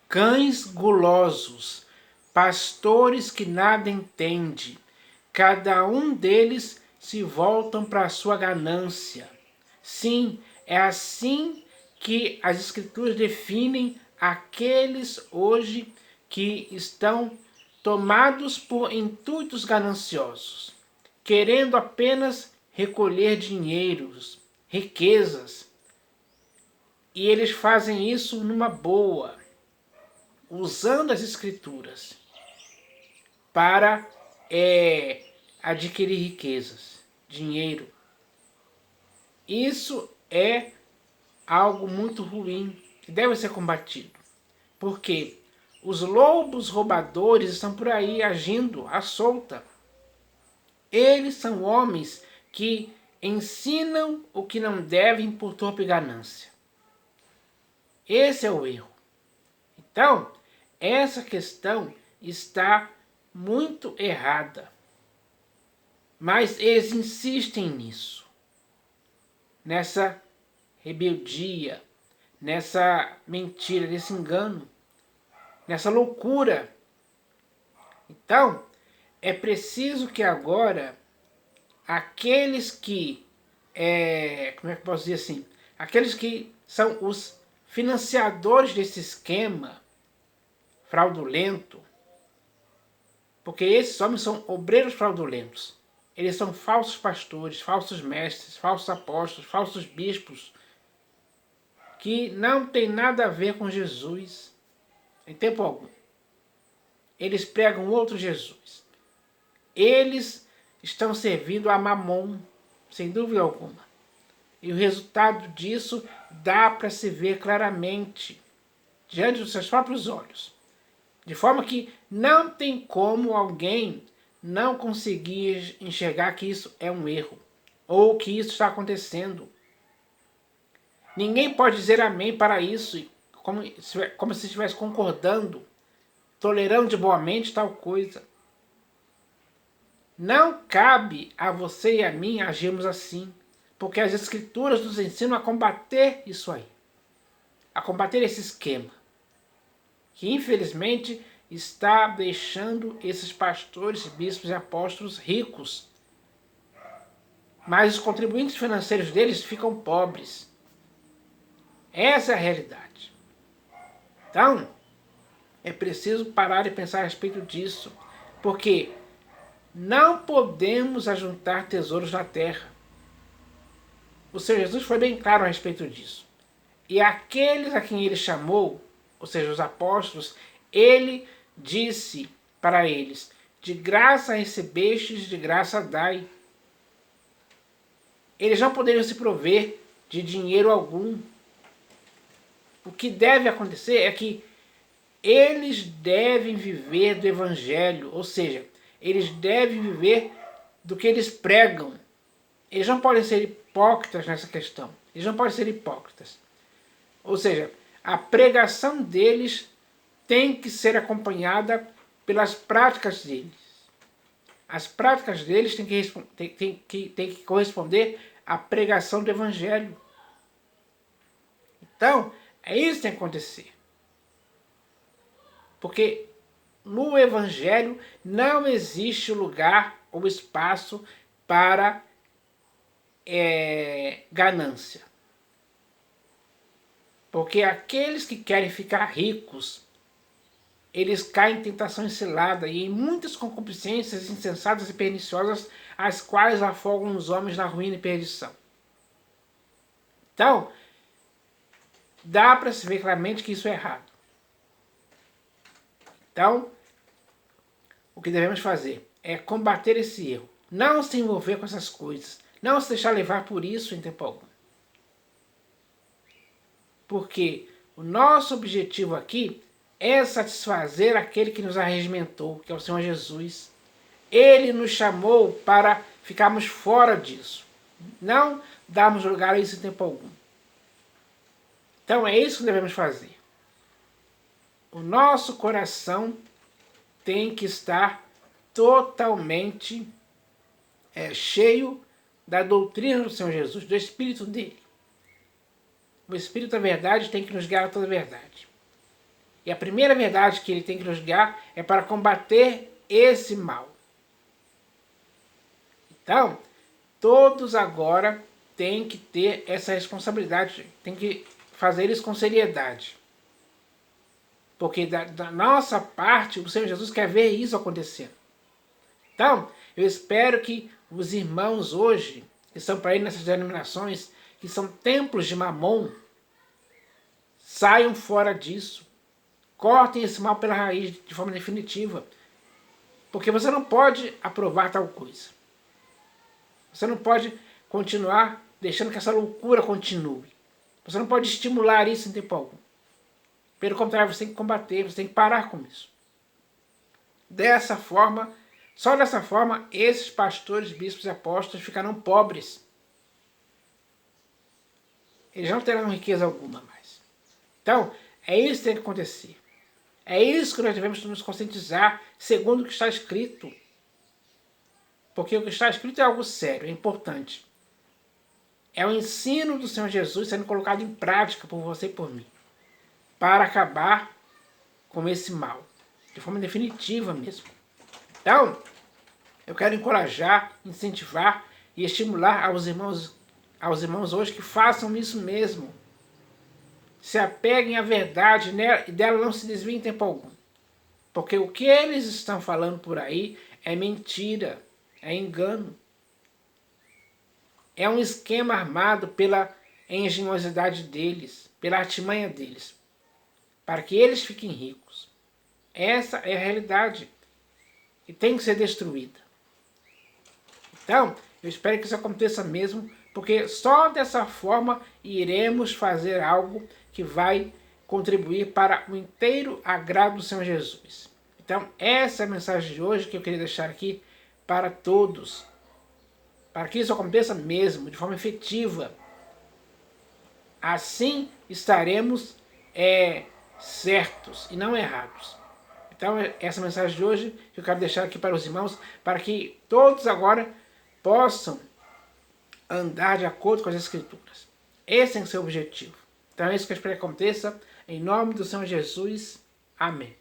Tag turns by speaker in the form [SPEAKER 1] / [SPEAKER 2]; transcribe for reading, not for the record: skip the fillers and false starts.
[SPEAKER 1] cães gulosos, pastores que nada entendem, cada um deles se voltam para a sua ganância. Sim, é assim que as Escrituras definem aqueles hoje que estão tomados por intuitos gananciosos, querendo apenas recolher dinheiros, riquezas. E eles fazem isso numa boa, usando as Escrituras para adquirir riquezas, dinheiro. Isso é algo muito ruim, que deve ser combatido. Porque os lobos roubadores estão por aí agindo à solta. Eles são homens que ensinam o que não devem por torpe ganância. Esse é o erro. Então, essa questão está muito errada. Mas eles insistem nisso. Nessa rebeldia, nessa mentira, nesse engano, nessa loucura. Então, é preciso que agora aqueles que, como é que eu posso dizer assim, aqueles que são os financiadores desse esquema fraudulento, porque esses homens são obreiros fraudulentos. Eles são falsos pastores, falsos mestres, falsos apóstolos, falsos bispos, que não tem nada a ver com Jesus, em tempo algum. Eles pregam outro Jesus. Eles estão servindo a Mamon, sem dúvida alguma. E o resultado disso dá para se ver claramente, diante dos seus próprios olhos. De forma que não tem como alguém não conseguir enxergar que isso é um erro, ou que isso está acontecendo. Ninguém pode dizer amém para isso, como se estivesse concordando, tolerando de boamente tal coisa. Não cabe a você e a mim agirmos assim, porque as Escrituras nos ensinam a combater isso aí, a combater esse esquema, que infelizmente está deixando esses pastores, bispos e apóstolos ricos, mas os contribuintes financeiros deles ficam pobres. Essa é a realidade. Então, é preciso parar e pensar a respeito disso, porque não podemos ajuntar tesouros na terra. O Senhor Jesus foi bem claro a respeito disso. E aqueles a quem ele chamou, ou seja, os apóstolos, ele disse para eles: de graça recebestes, de graça dai. Eles não poderiam se prover de dinheiro algum. O que deve acontecer é que eles devem viver do Evangelho, ou seja, eles devem viver do que eles pregam. Eles não podem ser hipócritas nessa questão. Eles não podem ser hipócritas. Ou seja, a pregação deles tem que ser acompanhada pelas práticas deles. As práticas deles têm que corresponder à pregação do Evangelho. Então, é isso que tem que acontecer. Porque no Evangelho não existe lugar ou espaço para ganância. Porque aqueles que querem ficar ricos, eles caem em tentação cilada e em muitas concupiscências insensatas e perniciosas, as quais afogam os homens na ruína e perdição. Então, dá para se ver claramente que isso é errado. Então, o que devemos fazer é combater esse erro. Não se envolver com essas coisas. Não se deixar levar por isso em tempo algum. Porque o nosso objetivo aqui é satisfazer aquele que nos arregimentou, que é o Senhor Jesus. Ele nos chamou para ficarmos fora disso. Não darmos lugar a isso em tempo algum. Então é isso que devemos fazer. O nosso coração tem que estar totalmente cheio da doutrina do Senhor Jesus, do Espírito dele. O Espírito da verdade tem que nos guiar a toda a verdade. E a primeira verdade que ele tem que nos guiar é para combater esse mal. Então, todos agora têm que ter essa responsabilidade, têm que fazer isso com seriedade. Porque da nossa parte, o Senhor Jesus quer ver isso acontecendo. Então, eu espero que os irmãos hoje, que estão para ir nessas denominações, que são templos de Mamon, saiam fora disso. Cortem esse mal pela raiz de forma definitiva. Porque você não pode aprovar tal coisa. Você não pode continuar deixando que essa loucura continue. Você não pode estimular isso em tempo algum. Pelo contrário, você tem que combater, você tem que parar com isso. Dessa forma, só dessa forma, esses pastores, bispos e apóstolos ficarão pobres. Eles não terão riqueza alguma mais. Então, é isso que tem que acontecer. É isso que nós devemos nos conscientizar, segundo o que está escrito. Porque o que está escrito é algo sério, é importante. É o ensino do Senhor Jesus sendo colocado em prática por você e por mim, para acabar com esse mal, de forma definitiva mesmo. Então, eu quero encorajar, incentivar e estimular aos irmãos hoje que façam isso mesmo. Se apeguem à verdade e dela não se desviem em tempo algum. Porque o que eles estão falando por aí é mentira, é engano. É um esquema armado pela engenhosidade deles, pela artimanha deles, para que eles fiquem ricos. Essa é a realidade que tem que ser destruída. Então, eu espero que isso aconteça mesmo, porque só dessa forma iremos fazer algo que vai contribuir para o inteiro agrado do Senhor Jesus. Então, essa é a mensagem de hoje que eu queria deixar aqui para todos, para que isso aconteça mesmo, de forma efetiva. Assim estaremos certos e não errados. Então, essa mensagem de hoje que eu quero deixar aqui para os irmãos, para que todos agora possam andar de acordo com as Escrituras. Esse é o seu objetivo. Então é isso que eu espero que aconteça. Em nome do Senhor Jesus. Amém.